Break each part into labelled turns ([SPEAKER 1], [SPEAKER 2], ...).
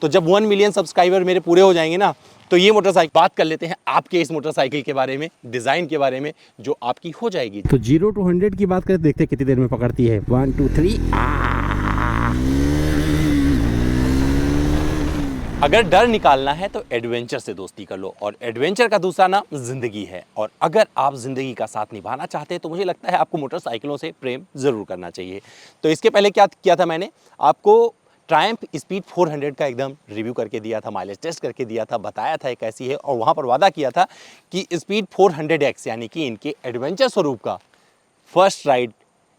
[SPEAKER 1] तो जब 1 million subscriber मेरे पूरे हो जाएंगे ना, तो ये मोटरसाइकिल, बात कर लेते हैं आपके इस मोटरसाइकिल के बारे में, डिजाइन के बारे में, जो आपकी हो जाएगी।
[SPEAKER 2] तो 0 to 100 की बात करें, देखते हैं कितनी देर में पकड़ती है। 1 2 3।
[SPEAKER 1] अगर डर निकालना है तो एडवेंचर से दोस्ती कर लो, और एडवेंचर का दूसरा नाम जिंदगी है। और अगर आप जिंदगी का साथ निभाना चाहते हैं तो मुझे लगता है आपको मोटरसाइकिलों से प्रेम जरूर करना चाहिए। तो इसके पहले क्या किया था, मैंने आपको ट्रायम्फ स्पीड 400 का एकदम रिव्यू करके दिया था, माइलेज टेस्ट करके दिया था, बताया था कैसी है, और वहां पर वादा किया था कि स्पीड 400X यानी कि इनके एडवेंचर स्वरूप का फर्स्ट राइड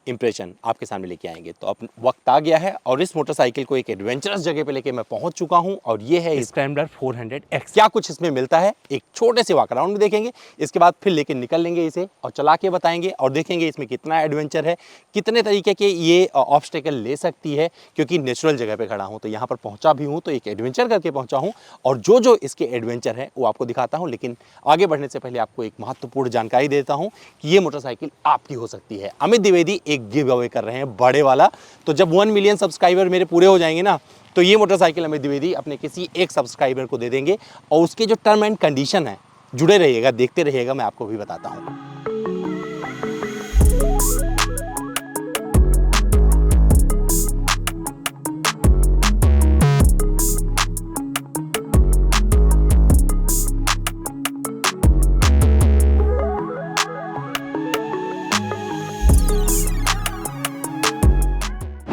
[SPEAKER 1] इंप्रेशन आपके सामने लेके आएंगे। तो अब वक्त आ गया है और इस मोटरसाइकिल को एक एडवेंचरस जगह पे लेके मैं पहुंच चुका हूं, और ये है स्क्रैम्बलर 400X। क्या कुछ इसमें मिलता है एक छोटे से वॉक अराउंड में देखेंगे, इसके बाद फिर लेके निकल लेंगे इसे और चला के बताएंगे, और देखेंगे इसमें कितना एडवेंचर है, कितने तरीके के ये ऑब्स्टेकल ले सकती है। क्योंकि नेचुरल जगह पे खड़ा हूँ, तो यहाँ पर पहुँचा भी हूँ, तो एक एडवेंचर करके पहुँचा हूँ, और जो इसके एडवेंचर है वो आपको दिखाता हूँ। लेकिन आगे बढ़ने से पहले आपको एक महत्वपूर्ण जानकारी देता हूँ कि ये मोटरसाइकिल आपकी हो सकती है। अमित द्विवेदी एक गिव अवे कर रहे हैं बड़े वाला। तो जब 1 मिलियन सब्सक्राइबर मेरे पूरे हो जाएंगे ना, तो ये मोटरसाइकिल अमित द्विवेदी अपने किसी एक सब्सक्राइबर को दे देंगे, और उसके जो टर्म एंड कंडीशन है, जुड़े रहिएगा, देखते रहिएगा, मैं आपको भी बताता हूं।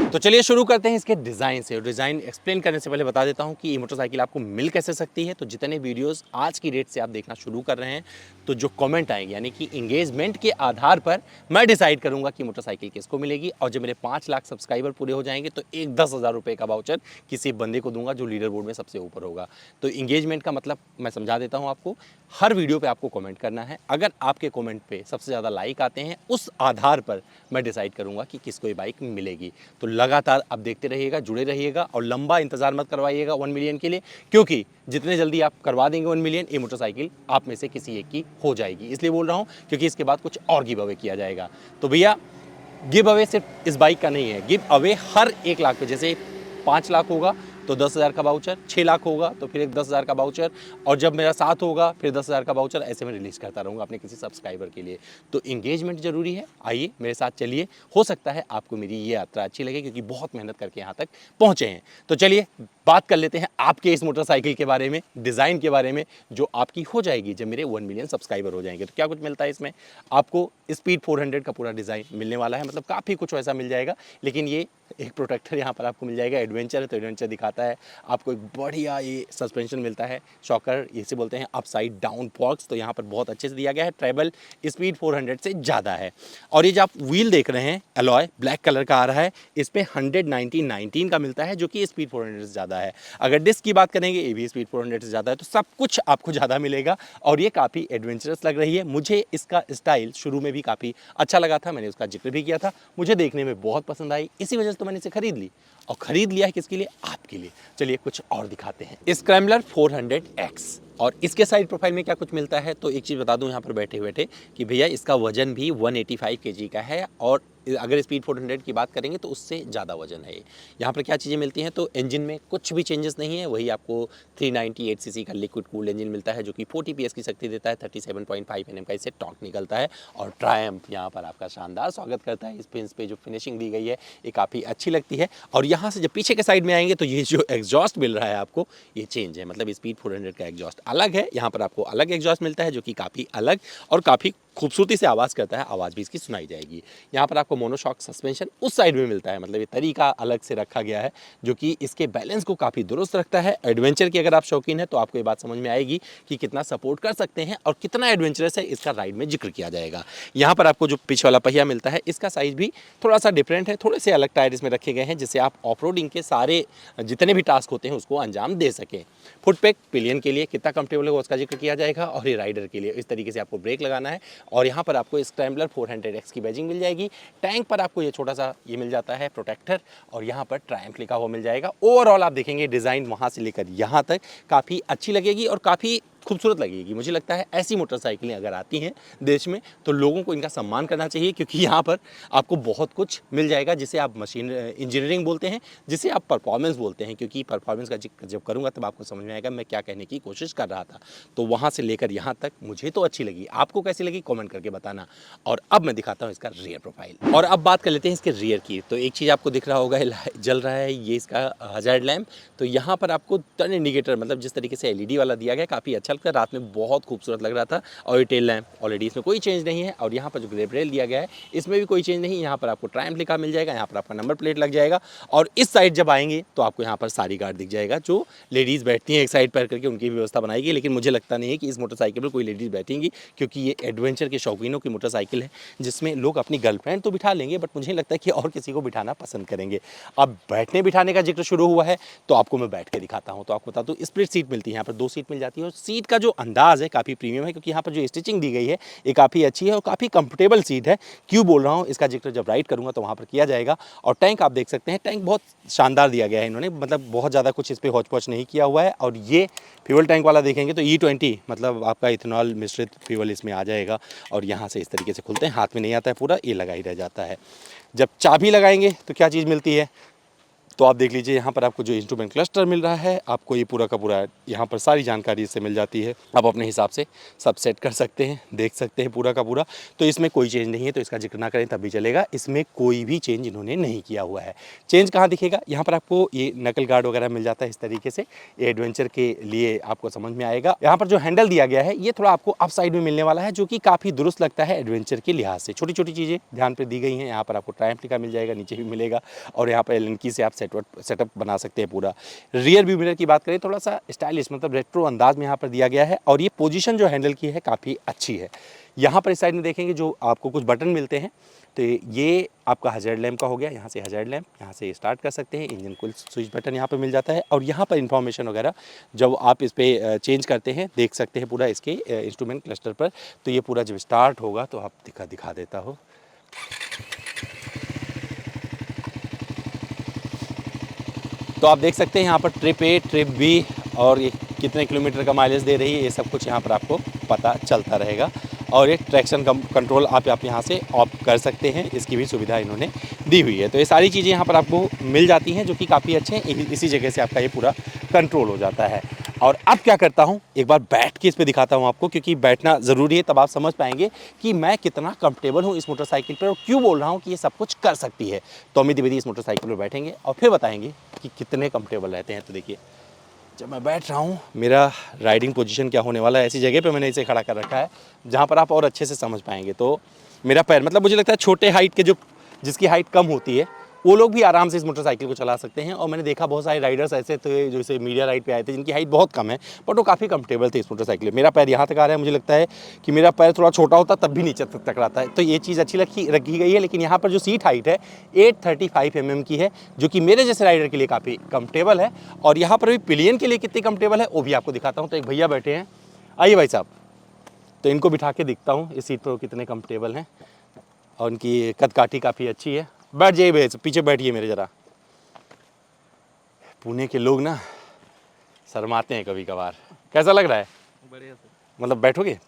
[SPEAKER 1] तो चलिए शुरू करते हैं इसके डिज़ाइन से। और डिज़ाइन एक्सप्लेन करने से पहले बता देता हूं कि ये मोटरसाइकिल आपको मिल कैसे सकती है। तो जितने वीडियोस आज की डेट से आप देखना शुरू कर रहे हैं, तो जो कमेंट आएंगे, यानी कि इंगेजमेंट के आधार पर मैं डिसाइड करूंगा कि मोटरसाइकिल किसको मिलेगी। और जब मेरे 5 लाख सब्सक्राइबर पूरे हो जाएंगे तो एक 10,000 रुपये का वाउचर किसी बंदे को दूंगा जो लीडर बोर्ड में सबसे ऊपर होगा। तो इंगेजमेंट का मतलब मैं समझा देता हूँ आपको। हर वीडियो पे आपको कमेंट करना है, अगर आपके कमेंट पे सबसे ज़्यादा लाइक आते हैं, उस आधार पर मैं डिसाइड करूंगा कि किसको ये बाइक मिलेगी। तो लगातार आप देखते रहिएगा, जुड़े रहिएगा, और लंबा इंतजार मत करवाइएगा 1 मिलियन के लिए, क्योंकि जितने जल्दी आप करवा देंगे 1 मिलियन, ये मोटरसाइकिल आप में से किसी एक की हो जाएगी। इसलिए बोल रहा हूँ क्योंकि इसके बाद कुछ और गिव अवे किया जाएगा। तो भैया, गिव अवे सिर्फ इस बाइक का नहीं है, गिव अवे हर 1 लाख पे, जैसे 5 लाख होगा तो 10,000 का वाउचर, 6 लाख होगा तो फिर एक 10,000 का वाउचर, और जब मेरा 7 होगा फिर 10,000 का वाउचर, ऐसे में रिलीज करता रहूँगा अपने किसी सब्सक्राइबर के लिए। तो इंगेजमेंट जरूरी है। आइए मेरे साथ चलिए, हो सकता है आपको मेरी ये यात्रा अच्छी लगे, क्योंकि बहुत मेहनत करके यहाँ तक पहुँचे हैं। तो चलिए बात कर लेते हैं आपके इस मोटरसाइकिल के बारे में, डिज़ाइन के बारे में, जो आपकी हो जाएगी जब मेरे 1 मिलियन सब्सक्राइबर हो जाएंगे। तो क्या कुछ मिलता है इसमें आपको? स्पीड 400 का पूरा डिज़ाइन मिलने वाला है, मतलब काफ़ी कुछ वैसा मिल जाएगा। लेकिन ये एक प्रोटेक्टर यहाँ पर आपको मिल जाएगा। एडवेंचर है तो एडवेंचर दिखाता है आपको। एक बढ़िया ये सस्पेंशन मिलता है, शॉकर, इसे बोलते हैं अपसाइड डाउन फॉक्स, तो यहाँ पर बहुत अच्छे से दिया गया है। ट्रेबल स्पीड 400 से ज़्यादा है। और ये जो आप व्हील देख रहे हैं, अलॉय ब्लैक कलर का आ रहा है, इस पर 100/19 का मिलता है, जो कि स्पीड 400 से ज़्यादा है। अगर डिस्क की बात करेंगे, ये भी स्पीड 400 से ज़्यादा है। तो सब कुछ आपको ज़्यादा मिलेगा, और ये काफ़ी एडवेंचरस लग रही है। मुझे इसका स्टाइल शुरू में भी काफ़ी अच्छा लगा था, मैंने उसका जिक्र भी किया था, मुझे देखने में बहुत पसंद आई, इसी वजह से तो मैंने इसे खरीद ली। और खरीद लिया है किसके लिए? आपके लिए। चलिए कुछ और दिखाते हैं। स्क्रैम्बलर 400X, और इसके साइड प्रोफाइल में क्या कुछ मिलता है, तो एक चीज़ बता दूं यहाँ पर बैठे बैठे कि भैया इसका वजन भी 185 kg का है, और अगर स्पीड 400 की बात करेंगे तो उससे ज़्यादा वजन है। यहाँ पर क्या चीज़ें मिलती हैं, तो इंजन में कुछ भी चेंजेस नहीं है, वही आपको 398 सीसी का लिक्विड कूल्ड इंजन मिलता है, जो कि 40 PS की शक्ति देता है। 37.5 Nm का इससे टॉर्क निकलता है। और ट्रायम्फ यहाँ पर आपका शानदार स्वागत करता है। इस पिन्स पे जो फिनिशिंग दी गई है ये काफ़ी अच्छी लगती है। और यहाँ से जब पीछे के साइड में आएंगे तो ये जो एग्जॉस्ट मिल रहा है आपको, ये चेंज है, मतलब स्पीड 400 का एग्जॉस्ट अलग है। यहाँ पर आपको अलग एग्जॉस्ट मिलता है, जो कि काफ़ी अलग और काफ़ी खूबसूरती से आवाज़ करता है, आवाज़ भी इसकी सुनाई जाएगी। यहाँ पर आपको मोनोशॉक सस्पेंशन उस साइड में मिलता है, मतलब ये तरीका अलग से रखा गया है, जो कि इसके बैलेंस को काफ़ी दुरुस्त रखता है। एडवेंचर की अगर आप शौकीन है तो आपको ये बात समझ में आएगी कि कितना सपोर्ट कर सकते हैं और कितना एडवेंचरस है, इसका राइड में जिक्र किया जाएगा। यहाँ पर आपको जो पीछे वाला पहिया मिलता है, इसका साइज़ भी थोड़ा सा डिफरेंट है, थोड़े से अलग टायर इसमें रखे गए हैं, जिससे आप ऑफ रोडिंग के सारे जितने भी टास्क होते हैं उसको अंजाम दे सकें। फुट पैक पिलियन के लिए कितना कंफर्टेबल होगा उसका जिक्र किया जाएगा, और ये राइडर के लिए इस तरीके से आपको ब्रेक लगाना है। और यहाँ पर आपको स्क्रैम्बलर 400X की बैजिंग मिल जाएगी। टैंक पर आपको ये छोटा सा ये मिल जाता है प्रोटेक्टर, और यहाँ पर ट्रायम्फ लिखा हुआ मिल जाएगा। ओवरऑल आप देखेंगे डिज़ाइन वहाँ से लेकर यहाँ तक काफ़ी अच्छी लगेगी और काफ़ी खूबसूरत लगेगी। मुझे लगता है ऐसी मोटरसाइकिलें अगर आती हैं देश में तो लोगों को इनका सम्मान करना चाहिए, क्योंकि यहाँ पर आपको बहुत कुछ मिल जाएगा जिसे आप मशीन इंजीनियरिंग बोलते हैं, जिसे आप परफॉर्मेंस बोलते हैं। क्योंकि परफॉर्मेंस का जिक्र जब करूँगा तब आपको समझ में आएगा मैं क्या कहने की कोशिश कर रहा था। तो वहाँ से लेकर यहाँ तक मुझे तो अच्छी लगी, आपको कैसी लगी कमेंट करके बताना। और अब मैं दिखाता हूँ इसका रियर प्रोफाइल। और अब बात कर लेते हैं इसके रियर की। तो एक चीज़ आपको दिख रहा होगा जल रहा है, ये इसका हजार्ड लैम्प। तो यहाँ पर आपको टर्न इंडिकेटर मतलब जिस तरीके से एलईडी वाला दिया गया काफ़ी अच्छा लगता है, रात में बहुत खूबसूरत लग रहा था। और ये टेल लैम्प ऑलरेडी इसमें कोई चेंज नहीं है। और यहाँ पर जो ग्रेब रेल दिया गया है इसमें भी कोई चेंज नहीं। यहाँ पर आपको ट्रायम्फ लिखा मिल जाएगा, यहाँ पर आपका नंबर प्लेट लग जाएगा। और इस साइड जब आएंगे तो आपको यहाँ पर सारी गार्ड दिख जाएगा, जो लेडीज़ बैठती हैं एक साइड पर करके उनकी व्यवस्था बनाएगी। लेकिन मुझे लगता नहीं है कि इस मोटरसाइकिल पर कोई लेडीज़ बैठेंगी, क्योंकि ये एडवेंचर के शौकीनों की मोटरसाइकिल है जिसमें लोग अपनी गर्लफ्रेंड तो बिठा लेंगे, बट मुझे लगता है कि और किसी को बिठाना पसंद करेंगे। अब बैठने बिठाने का जिक्र शुरू हुआ है तो आपको मैं बैठ के दिखाता हूँ। तो आपको बता दूँ स्प्लिट सीट मिलती है, यहाँ पर 2 सीट मिल जाती है। और सीट का जो अंदाज़ है काफ़ी प्रीमियम है, क्योंकि यहाँ पर जो स्टिचिंग दी गई है ये काफ़ी अच्छी है और काफ़ी कंफर्टेबल सीट है। क्यों बोल रहा हूँ इसका जिक्र जब राइड करूँगा तो वहाँ पर किया जाएगा। और टैंक आप देख सकते हैं, टैंक बहुत शानदार दिया गया है इन्होंने, मतलब बहुत ज़्यादा कुछ इस पर हौच पौच नहीं किया हुआ है। और ये फ्यूल टैंक वाला देखेंगे तो E20 मतलब आपका इथेनॉल मिश्रित फ्यूल इसमें आ जाएगा। और यहाँ से इस तरीके से खुलते हैं, हाथ में नहीं आता है पूरा, ये लगा ही रह जाता है। जब चाबी लगाएंगे तो क्या चीज़ मिलती है तो आप देख लीजिए, यहाँ पर आपको जो इंस्ट्रूमेंट क्लस्टर मिल रहा है आपको ये पूरा का पूरा यहाँ पर सारी जानकारी इससे मिल जाती है। आप अपने हिसाब से सब सेट कर सकते हैं, देख सकते हैं पूरा का पूरा। तो इसमें कोई चेंज नहीं है, तो इसका जिक्र ना करें तब भी चलेगा। इसमें कोई भी चेंज इन्होंने नहीं किया हुआ है। चेंज कहाँ दिखेगा, यहाँ पर आपको ये नकल गार्ड वगैरह मिल जाता है इस तरीके से, ये एडवेंचर के लिए आपको समझ में आएगा। यहाँ पर जो हैंडल दिया गया है ये थोड़ा आपको अप साइड में मिलने वाला है, जो कि काफ़ी दुरुस्त लगता है एडवेंचर के लिहाज से। छोटी छोटी चीज़ें ध्यान पर दी गई हैं। यहाँ पर आपको ट्रायम्फ लिखा मिल जाएगा, नीचे भी मिलेगा। और यहाँ पर एलन की से आप सेटअप बना सकते हैं पूरा। रियर व्यू मिरर की बात करें थोड़ा सा स्टाइलिश मतलब रेट्रो अंदाज में यहाँ पर दिया गया है। और ये पोजीशन जो हैंडल की है काफ़ी अच्छी है। यहाँ पर इस साइड में देखेंगे जो आपको कुछ बटन मिलते हैं, तो ये आपका हजार्ड लैम्प का हो गया। यहाँ से हजार्ड लैम्प, यहाँ से स्टार्ट कर सकते हैं। इंजन कूल स्विच बटन यहाँ पर मिल जाता है। और यहाँ पर इंफॉर्मेशन वगैरह जब आप इस पर चेंज करते हैं देख सकते हैं पूरा इसके इंस्ट्रूमेंट क्लस्टर पर। तो ये पूरा जब स्टार्ट होगा तो आप दिखा देता हो। तो आप देख सकते हैं यहाँ पर ट्रिप A ट्रिप B और ये कितने किलोमीटर का माइलेज दे रही है, ये सब कुछ यहाँ पर आपको पता चलता रहेगा। और ये ट्रैक्शन कंट्रोल आप यहाँ से ऑफ कर सकते हैं, इसकी भी सुविधा इन्होंने दी हुई है। तो ये सारी चीज़ें यहाँ पर आपको मिल जाती हैं जो कि काफ़ी अच्छे हैं। इसी जगह से आपका ये पूरा कंट्रोल हो जाता है। और अब क्या करता हूँ, एक बार बैठ के इस पर दिखाता हूँ आपको, क्योंकि बैठना ज़रूरी है, तब आप समझ पाएंगे कि मैं कितना कंफर्टेबल हूँ इस मोटरसाइकिल पर और क्यों बोल रहा हूँ कि ये सब कुछ कर सकती है। तो अमित द्विवेदी इस मोटरसाइकिल पर बैठेंगे और फिर बताएंगे कि कितने कंफर्टेबल रहते हैं। तो देखिए जब मैं बैठ रहा हूँ मेरा राइडिंग पोजीशन क्या होने वाला है, ऐसी जगह पे मैंने इसे खड़ा कर रखा है जहाँ पर आप और अच्छे से समझ पाएंगे। तो मेरा पैर मतलब मुझे लगता है छोटे हाइट के जो जिसकी हाइट कम होती है वो लोग भी आराम से इस मोटरसाइकिल को चला सकते हैं। और मैंने देखा बहुत सारे राइडर्स ऐसे थे जो इसे मीडिया राइड पे आए थे जिनकी हाइट बहुत कम है, बट वो काफ़ी कंफर्टेबल थे इस मोटरसाइकिल में। मेरा पैर यहाँ तक आ रहा है, मुझे लगता है कि मेरा पैर थोड़ा छोटा होता तब भी नीचे तक टकराता है। तो ये चीज़ अच्छी रखी गई है। लेकिन यहाँ पर जो सीट हाइट है 835 mm की है, जो कि मेरे जैसे राइडर के लिए काफ़ी कंफर्टेबल है। और यहाँ पर भी पिलियन के लिए कितनी कंफर्टेबल है वो भी आपको दिखाता हूँ। तो एक भैया बैठे हैं, आइए भाई साहब, तो इनको बिठा के दिखता हूँ इस सीट पर वो कितने कंफर्टेबल हैं। और उनकी कदकाठी काफ़ी अच्छी है। बैठ जाइए भैया, पीछे बैठिए मेरे ज़रा। पुणे के लोग ना शर्माते हैं कभी कभार। कैसा लग रहा है?
[SPEAKER 3] बढ़िया सर।
[SPEAKER 1] मतलब बैठोगे,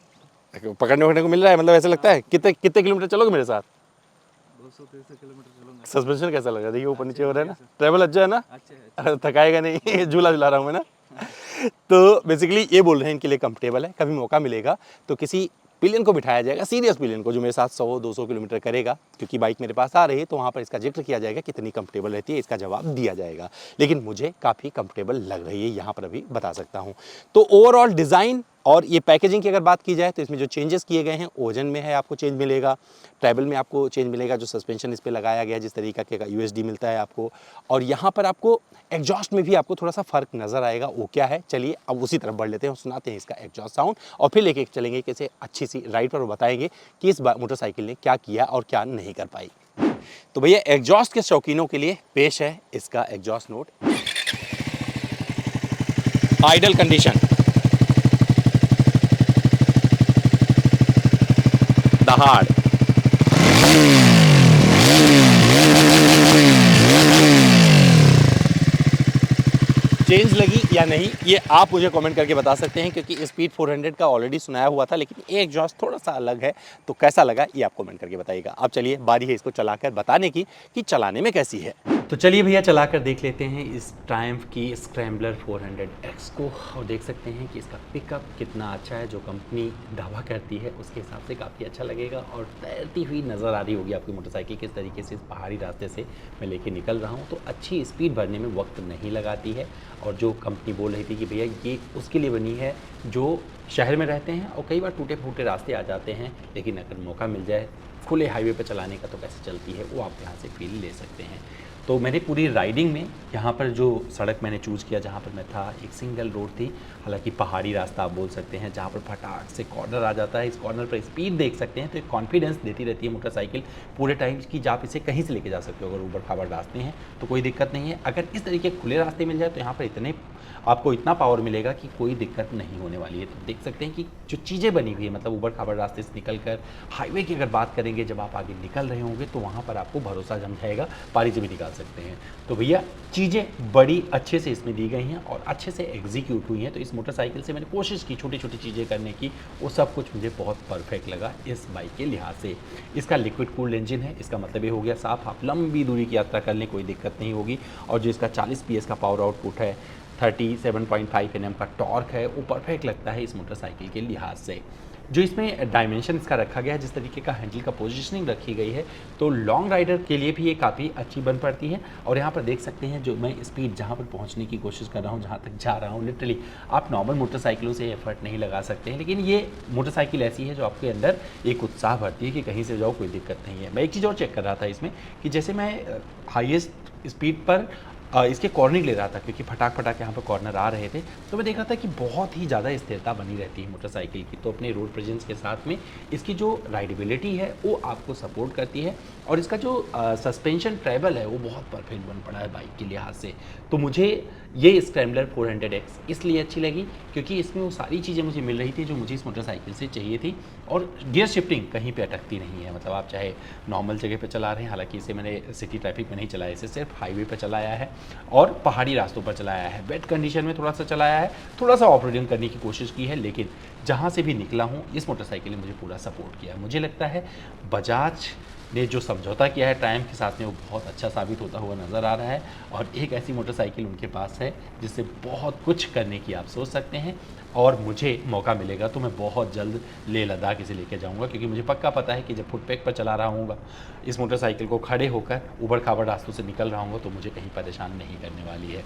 [SPEAKER 1] पकड़ने को मिल रहा है, मतलब ऐसा लगता है कितने किलोमीटर चलोगे मेरे साथ?
[SPEAKER 3] 200-300 किलोमीटर चलूंगा।
[SPEAKER 1] सस्पेंशन कैसा लग रहा है? देखिए ऊपर नीचे हो रहा है ना, ट्रैवल अच्छा है ना?
[SPEAKER 3] अच्छा है।
[SPEAKER 1] थकाएगा नहीं, झूला झुला रहा हूँ मैं ना। तो बेसिकली ये बोल रहे हैं इनके लिए कंफर्टेबल है। कभी मौका मिलेगा तो किसी पिलियन को बिठाया जाएगा, सीरियस पिलियन को, जो मेरे साथ 100-200 किलोमीटर करेगा, क्योंकि बाइक मेरे पास आ रही है, तो वहाँ पर इसका जिक्र किया जाएगा कितनी कंफर्टेबल रहती है, इसका जवाब दिया जाएगा। लेकिन मुझे काफ़ी कंफर्टेबल लग रही है, यहाँ पर अभी बता सकता हूँ। तो ओवरऑल डिज़ाइन और ये पैकेजिंग की अगर बात की जाए तो इसमें जो चेंजेस किए गए हैं, ओजन में है आपको चेंज मिलेगा, ट्रैवल में आपको चेंज मिलेगा, जो सस्पेंशन इस पर लगाया गया जिस तरीका के USD मिलता है आपको। और यहाँ पर आपको एग्जॉस्ट में भी आपको थोड़ा सा फ़र्क नज़र आएगा। वो क्या है, चलिए अब उसी तरफ बढ़ लेते हैं और सुनाते हैं इसका एग्जॉस्ट साउंड, और फिर लेके चलेंगे कैसे अच्छी सी राइड पर बताएंगे कि इस मोटरसाइकिल ने क्या किया और क्या नहीं कर पाई। तो भैया एग्जॉस्ट के शौकीनों के लिए पेश है इसका एग्जॉस्ट नोट। आइडल कंडीशन, दहाड़, चेंज लगी या नहीं ये आप मुझे कमेंट करके बता सकते हैं, क्योंकि स्पीड 400 का ऑलरेडी सुनाया हुआ था, लेकिन एक एग्जॉस्ट थोड़ा सा अलग है। तो कैसा लगा ये आप कमेंट करके बताइएगा। अब चलिए बारी है इसको चलाकर बताने की कि चलाने में कैसी है। तो चलिए भैया चलाकर देख लेते हैं इस ट्रायम्फ की स्क्रैम्बलर 400X को, और देख सकते हैं कि इसका पिकअप कितना अच्छा है। जो कंपनी दावा करती है उसके हिसाब से काफ़ी अच्छा लगेगा, और तैरती हुई नज़र आ रही होगी आपकी मोटरसाइकिल किस तरीके से इस पहाड़ी रास्ते से मैं लेके निकल रहा हूँ। तो अच्छी स्पीड भरने में वक्त नहीं लगाती है, और जो कंपनी बोल रही थी कि भैया ये उसके लिए बनी है जो शहर में रहते हैं और कई बार टूटे फूटे रास्ते आ जाते हैं, लेकिन अगर मौका मिल जाए खुले हाईवे पर चलाने का तो कैसे चलती है वो आप यहाँ से फील ले सकते हैं। तो मैंने पूरी राइडिंग में यहाँ पर जो सड़क मैंने चूज़ किया जहाँ पर मैं था, एक सिंगल रोड थी, हालांकि पहाड़ी रास्ता आप बोल सकते हैं, जहाँ पर फटाक से कॉर्नर आ जाता है। इस कॉर्नर पर स्पीड देख सकते हैं, तो एक कॉन्फिडेंस देती रहती है मोटरसाइकिल पूरे टाइम की, आप इसे कहीं से लेके जा सकते हो। अगर ऊबड़ खाबड़ रास्ते हैं तो कोई दिक्कत नहीं है। अगर इस तरीके खुले रास्ते मिल जाए तो यहाँ पर आपको इतना पावर मिलेगा कि कोई दिक्कत नहीं होने वाली है। तो देख सकते हैं कि जो चीज़ें बनी हुई है, मतलब ऊबड़ खाबड़ रास्ते से निकल कर हाईवे की अगर बात करेंगे, जब आप आगे निकल रहे होंगे तो वहाँ पर आपको भरोसा जम जाएगा, पारी से भी निकाल सकते हैं। तो भैया चीज़ें बड़ी अच्छे से इसमें दी गई हैं और अच्छे से एग्जीक्यूट हुई हैं। तो इस मोटरसाइकिल से मैंने कोशिश की छोटी छोटी चीज़ें करने की, वो सब कुछ मुझे बहुत परफेक्ट लगा इस बाइक के लिहाज से। इसका लिक्विड कूल्ड इंजन है, इसका मतलब ये हो गया साफ, आप लंबी दूरी की यात्रा कर लें कोई दिक्कत नहीं होगी। और जो इसका 40 PS का पावर आउटपुट है, 37.5 Nm का टॉर्क है, वो परफेक्ट लगता है इस मोटरसाइकिल के लिहाज से। जो इसमें डायमेंशन इसका रखा गया है, जिस तरीके का हैंडल का पोजीशनिंग रखी गई है, तो लॉन्ग राइडर के लिए भी ये काफ़ी अच्छी बन पड़ती है। और यहाँ पर देख सकते हैं जो मैं स्पीड जहाँ पर पहुँचने की कोशिश कर रहा हूँ, जहाँ तक जा रहा हूँ, लिटरली आप नॉर्मल मोटरसाइकिलों से एफर्ट नहीं लगा सकते हैं, लेकिन ये मोटरसाइकिल ऐसी है जो आपके अंदर एक उत्साह भरती है कि कहीं से जाओ कोई दिक्कत नहीं है। मैं एक चीज़ और चेक कर रहा था इसमें कि जैसे मैं हाईएस्ट स्पीड पर इसके कॉर्नरिंग ले रहा था, क्योंकि फटाक यहाँ पर कॉर्नर आ रहे थे, तो मैं देख रहा था कि बहुत ही ज़्यादा स्थिरता बनी रहती है मोटरसाइकिल की। तो अपने रोड प्रेजेंस के साथ में इसकी जो राइडेबिलिटी है वो आपको सपोर्ट करती है, और इसका जो सस्पेंशन ट्रैवल है वो बहुत परफेक्ट बन पड़ा है बाइक के लिहाज से। तो मुझे ये स्क्रैम्बलर 400X इसलिए अच्छी लगी क्योंकि इसमें वो सारी चीज़ें मुझे मिल रही थी जो मुझे इस मोटरसाइकिल से चाहिए थी। और गियर शिफ्टिंग कहीं पे अटकती नहीं है, मतलब आप चाहे नॉर्मल जगह पे चला रहे हैं, हालांकि इसे मैंने सिटी ट्रैफिक में नहीं चलाया, इसे सिर्फ हाईवे पर चलाया है और पहाड़ी रास्तों पर चलाया है। वेट कंडीशन में थोड़ा सा चलाया है, थोड़ा सा ऑफ रोडिंग करने की कोशिश की है, लेकिन जहाँ से भी निकला हूँ इस मोटरसाइकिल ने मुझे पूरा सपोर्ट किया है। मुझे लगता है बजाज ने जो समझौता किया है ट्रायम्फ के साथ में वो बहुत अच्छा साबित होता हुआ नज़र आ रहा है, और एक ऐसी मोटरसाइकिल उनके पास है जिससे बहुत कुछ करने की आप सोच सकते हैं। और मुझे मौका मिलेगा तो मैं बहुत जल्द लेह लद्दाख इसे लेके जाऊंगा, क्योंकि मुझे पक्का पता है कि जब फुटपैथ पर चला रहा हूँगा इस मोटरसाइकिल को खड़े होकर ऊबड़ खाबड़ रास्तों से निकल रहा हूँगा तो मुझे कहीं परेशान नहीं करने वाली है।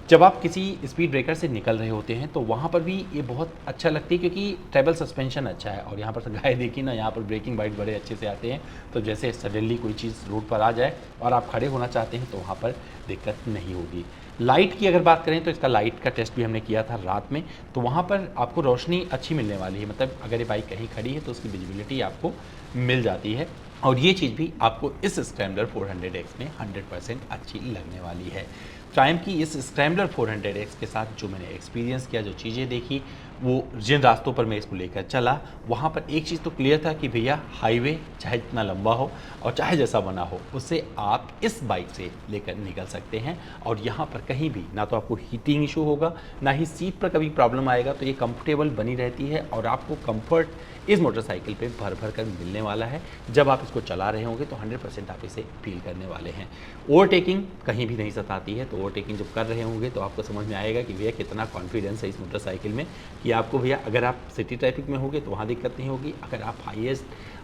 [SPEAKER 1] जब आप किसी स्पीड ब्रेकर से निकल रहे होते हैं तो वहाँ पर भी ये बहुत अच्छा लगती है, क्योंकि ट्रेबल सस्पेंशन अच्छा है। और यहाँ पर गाय देखी ना, यहाँ पर ब्रेकिंग बाइट बड़े अच्छे से आते हैं, तो जैसे सडनली कोई चीज़ रोड पर आ जाए और आप खड़े होना चाहते हैं तो वहाँ पर दिक्कत नहीं होगी। लाइट की अगर बात करें तो इसका लाइट का टेस्ट भी हमने किया था रात में, तो वहाँ पर आपको रोशनी अच्छी मिलने वाली है, मतलब अगर ये बाइक कहीं खड़ी है तो उसकी विजिबिलिटी आपको मिल जाती है। और ये चीज़ भी आपको इस स्क्रैम्बलर 400X में 100% अच्छी लगने वाली है। ट्रायम्फ की इस स्क्रैम्बलर 400X के साथ जो मैंने एक्सपीरियंस किया, जो चीज़ें देखी, वो जिन रास्तों पर मैं इसको लेकर चला वहाँ पर एक चीज़ तो क्लियर था कि भैया हाईवे चाहे जितना लंबा हो और चाहे जैसा बना हो उससे आप इस बाइक से लेकर निकल सकते हैं। और यहाँ पर कहीं भी ना तो आपको हीटिंग इशू होगा, ना ही सीट पर कभी प्रॉब्लम आएगा, तो ये कंफर्टेबल बनी रहती है और आपको कंफर्ट इस मोटरसाइकिल पे भर भर कर मिलने वाला है। जब आप इसको चला रहे होंगे तो 100% आप इसे फील करने वाले हैं। ओवरटेकिंग कहीं भी नहीं सताती है, तो ओवरटेकिंग जब कर रहे होंगे तो आपको समझ में आएगा कि भैया कितना कॉन्फिडेंस है इस मोटरसाइकिल में, कि आपको भैया अगर आप सिटी ट्रैफिक में होंगे तो वहाँ दिक्कत नहीं होगी, अगर आप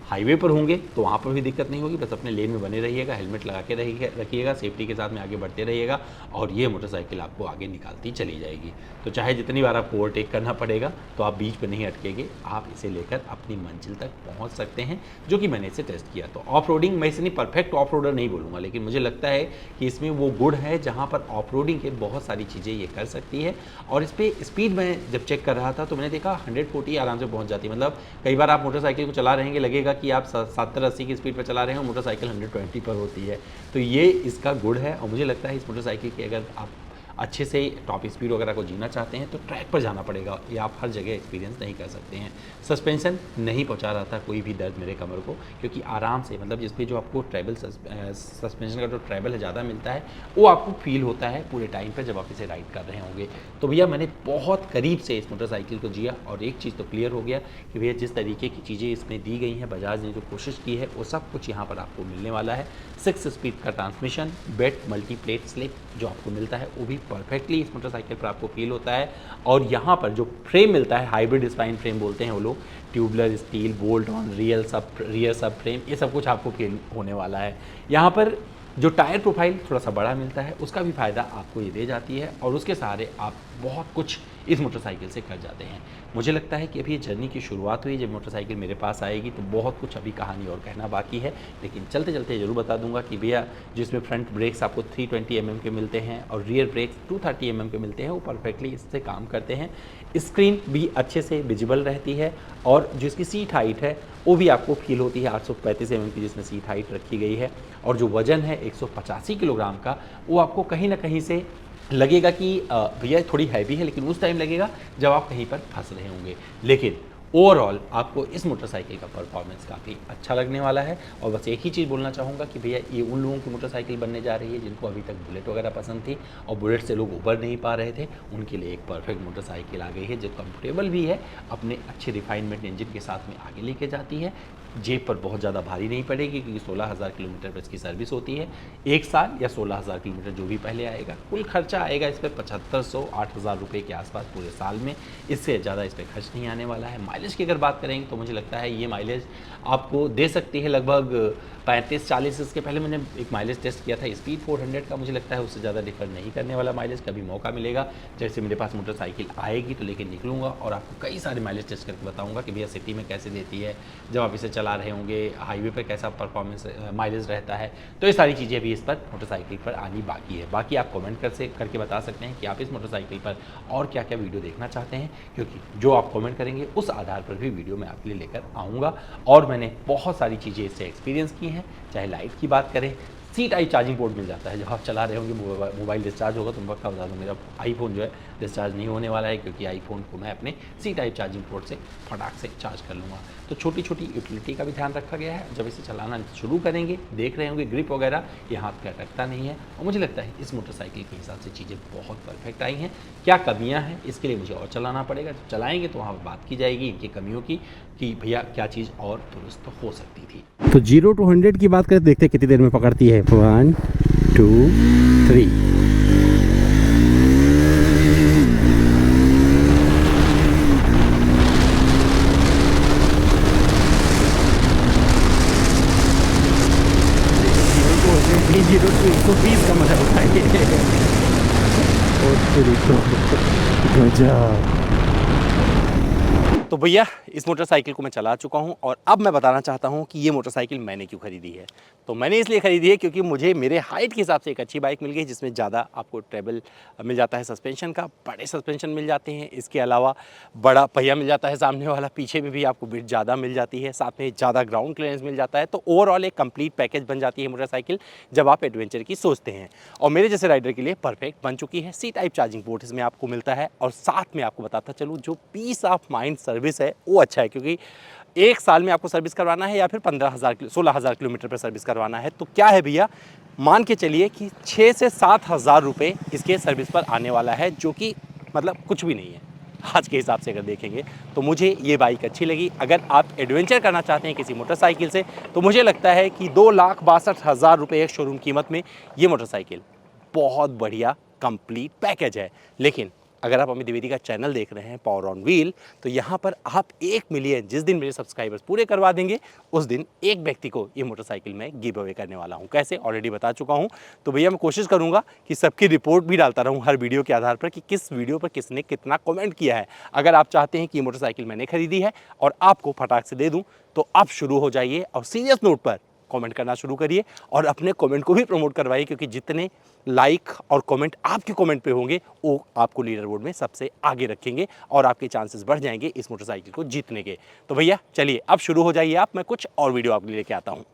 [SPEAKER 1] हाईवे पर होंगे तो वहाँ पर भी दिक्कत नहीं होगी। बस अपने लेन में बने रहिएगा, हेलमेट लगा के रखिएगा, सेफ्टी के साथ में आगे बढ़ते रहिएगा और ये मोटरसाइकिल आपको आगे निकालती चली जाएगी। तो चाहे जितनी बार आपको ओवरटेक करना पड़ेगा तो आप बीच पर नहीं अटकेंगे, आप इसे लेकर अपनी मंजिल तक पहुँच सकते हैं, जो कि मैंने इसे टेस्ट किया। तो ऑफ रोडिंग मैं इसे नहीं परफेक्ट ऑफ रोडर नहीं बोलूँगा, लेकिन मुझे लगता है कि इसमें वो गुण है जहाँ पर ऑफ रोडिंग के बहुत सारी चीज़ें ये कर सकती है। और इस पर स्पीड मैं जब चेक कर रहा था तो मैंने देखा 140 आराम से पहुँच जाती है। मतलब कई बार आप मोटरसाइकिल को चला रहेंगे, लगेगा कि आप 70-80 की स्पीड पर चला रहे हो, मोटरसाइकिल 120 पर होती है। तो ये इसका गुण है और मुझे लगता है इस मोटरसाइकिल की अगर आप अच्छे से टॉप स्पीड वगैरह को जीना चाहते हैं तो ट्रैक पर जाना पड़ेगा, ये आप हर जगह एक्सपीरियंस नहीं कर सकते हैं। सस्पेंशन नहीं पहुंचा रहा था कोई भी दर्द मेरे कमर को, क्योंकि आराम से मतलब जिस पे जो आपको सस्पेंशन का जो ट्रैवल है ज़्यादा मिलता है वो आपको फील होता है पूरे टाइम पर जब आप इसे राइड कर रहे होंगे। तो भैया मैंने बहुत करीब से इस मोटरसाइकिल को जिया और एक चीज़ तो क्लियर हो गया कि भैया जिस तरीके की चीज़ें इसमें दी गई हैं, बजाज ने जो कोशिश की है वो सब कुछ यहाँ पर आपको मिलने वाला है। 6 स्पीड का ट्रांसमिशन, बेट मल्टीप्लेट स्लिप जो आपको मिलता है वो भी परफेक्टली इस मोटरसाइकिल पर आपको फील होता है। और यहाँ पर जो फ्रेम मिलता है, हाइब्रिड स्पाइन फ्रेम बोलते हैं वो लोग, tubular steel, bolt on, rear सब फ्रेम, ये सब कुछ आपको फील होने वाला है। यहाँ पर जो टायर प्रोफाइल थोड़ा सा बड़ा मिलता है उसका भी फ़ायदा आपको ये दे जाती है और उसके सहारे आप बहुत कुछ इस मोटरसाइकिल से कर जाते हैं। मुझे लगता है कि अभी ये जर्नी की शुरुआत हुई, जब मोटरसाइकिल मेरे पास आएगी तो बहुत कुछ अभी कहानी और कहना बाकी है, लेकिन चलते चलते ज़रूर बता दूंगा कि भैया जिसमें फ्रंट ब्रेक्स आपको 320 mm के मिलते हैं और रियर ब्रेक्स 230 mm के मिलते हैं, वो परफेक्टली इससे काम करते हैं। स्क्रीन भी अच्छे से विजिबल रहती है और जो इसकी सीट हाइट है वो भी आपको फील होती है 835 mm की जिसमें सीट हाइट रखी गई है। और जो वज़न है 185 किलोग्राम का, वो आपको कहीं ना कहीं से लगेगा कि भैया थोड़ी हैवी है, लेकिन उस टाइम लगेगा जब आप कहीं पर फंस रहे होंगे। लेकिन ओवरऑल आपको इस मोटरसाइकिल का परफॉर्मेंस काफ़ी अच्छा लगने वाला है। और बस एक ही चीज़ बोलना चाहूँगा कि भैया ये उन लोगों की मोटरसाइकिल बनने जा रही है जिनको अभी तक बुलेट वगैरह पसंद थी और बुलेट से लोग उबर नहीं पा रहे थे, उनके लिए एक परफेक्ट मोटरसाइकिल आ गई है जो कंफर्टेबल भी है, अपने अच्छे रिफाइनमेंट इंजन के साथ में आगे लेके जाती है, जेब पर बहुत ज़्यादा भारी नहीं पड़ेगी क्योंकि 16,000 किलोमीटर पर इसकी सर्विस होती है। 1 साल या 16,000 किलोमीटर जो भी पहले आएगा, कुल खर्चा आएगा इस पर 7,500-8,000 रुपये के आसपास पूरे साल में, इससे ज़्यादा इस पर खर्च नहीं आने वाला है। माइलेज की अगर बात करेंगे तो मुझे लगता है ये माइलेज आपको दे सकती है लगभग 35-40। इसके पहले मैंने एक माइलेज टेस्ट किया था स्पीड 400 का, मुझे लगता है उससे ज़्यादा डिफर नहीं करने वाला माइलेज। कभी मौका मिलेगा जैसे मेरे पास मोटरसाइकिल आएगी तो लेके निकलूँगा और आपको कई सारे माइलेज टेस्ट करके बताऊँगा कि भैया सिटी में कैसे देती है, जब आप इसे चला रहे होंगे हाईवे पर कैसा परफॉर्मेंस माइलेज रहता है। तो ये सारी चीज़ें अभी इस पर मोटरसाइकिल पर आनी बाकी है। बाकी आप कमेंट करके बता सकते हैं कि आप इस मोटरसाइकिल पर और क्या क्या वीडियो देखना चाहते हैं, क्योंकि जो आप कमेंट करेंगे उस आधार पर भी वीडियो मैं आपके लिए लेकर आऊँगा। और मैंने बहुत सारी चीज़ें इससे एक्सपीरियंस की हैं, चाहे लाइट की बात करें, सी टाइप चार्जिंग पोर्ट मिल जाता है। जब आप चला रहे होंगे मोबाइल डिस्चार्ज होगा तो मैं पक्का बता दूँ मेरा आईफोन जो है डिस्चार्ज नहीं होने वाला है, क्योंकि आईफोन को मैं अपने सी टाइप चार्जिंग पोर्ट से फटाक से चार्ज कर लूँगा। तो छोटी छोटी यूटिलिटी का भी ध्यान रखा गया है। जब इसे चलाना शुरू करेंगे देख रहे होंगे ग्रिप वगैरह ये हाथ पे अटकता नहीं है। और मुझे लगता है इस मोटरसाइकिल के हिसाब से चीज़ें बहुत परफेक्ट आई हैं। क्या कमियाँ हैं इसके लिए मुझे और चलाना पड़ेगा, जब चलाएँगे तो वहाँ पर बात की जाएगी इनकी कमियों की कि भैया क्या चीज़ और दुरुस्त हो सकती थी।
[SPEAKER 2] तो 0 to 100 की बात करें, देखते हैं कितनी देर में पकड़ती है। 1 2 3। का मजा उठाएंगे।
[SPEAKER 1] तो भैया इस मोटरसाइकिल को मैं चला चुका हूं और अब मैं बताना चाहता हूं कि ये मोटरसाइकिल मैंने क्यों खरीदी है। तो मैंने इसलिए खरीदी है क्योंकि मुझे मेरे हाइट के हिसाब से एक अच्छी बाइक मिल गई जिसमें ज़्यादा आपको ट्रेवल मिल जाता है, सस्पेंशन का बड़े सस्पेंशन मिल जाते हैं, इसके अलावा बड़ा पहिया मिल जाता है सामने वाला, पीछे में भी आपको बिट ज़्यादा मिल जाती है, साथ में ज़्यादा ग्राउंड क्लियरेंस मिल जाता है। तो ओवरऑल एक कंप्लीट पैकेज बन जाती है मोटरसाइकिल जब आप एडवेंचर की सोचते हैं, और मेरे जैसे राइडर के लिए परफेक्ट बन चुकी है। सी टाइप चार्जिंग पोर्ट इसमें आपको मिलता है और साथ में आपको बताता चलूँ जो पीस ऑफ माइंड सर्विस है वो अच्छा है, क्योंकि 1 साल में आपको सर्विस करवाना है या फिर 16,000 किलोमीटर पर सर्विस करवाना है। तो क्या है भैया, मान के चलिए कि 6 से 7,000 रुपये इसके सर्विस पर आने वाला है, जो कि मतलब कुछ भी नहीं है आज के हिसाब से अगर देखेंगे। तो मुझे ये बाइक अच्छी लगी। अगर आप एडवेंचर करना चाहते हैं किसी मोटरसाइकिल से तो मुझे लगता है कि 2,62,000 रुपये एक शोरूम कीमत में ये मोटरसाइकिल बहुत बढ़िया कंप्लीट पैकेज है। लेकिन अगर आप अमित द्विवेदी का चैनल देख रहे हैं पावर ऑन व्हील, तो यहाँ पर आप 1 मिलियन जिस दिन मेरे सब्सक्राइबर्स पूरे करवा देंगे उस दिन एक व्यक्ति को ये मोटरसाइकिल मैं गिव अवे करने वाला हूँ। कैसे ऑलरेडी बता चुका हूँ। तो भैया मैं कोशिश करूँगा कि सबकी रिपोर्ट भी डालता रहूँ हर वीडियो के आधार पर कि किस वीडियो पर किसने कितना कमेंट किया है। अगर आप चाहते हैं कि ये मोटरसाइकिल मैंने खरीदी है और आपको फटाक से दे दूँ तो आप शुरू हो जाइए और सीरियस नोट पर कमेंट करना शुरू करिए और अपने कमेंट को भी प्रमोट करवाइए, क्योंकि जितने लाइक और कमेंट आपके कमेंट पे होंगे वो आपको लीडर बोर्ड में सबसे आगे रखेंगे और आपके चांसेस बढ़ जाएंगे इस मोटरसाइकिल को जीतने के। तो भैया चलिए अब शुरू हो जाइए आप, मैं कुछ और वीडियो आपके लिए लेके आता हूँ।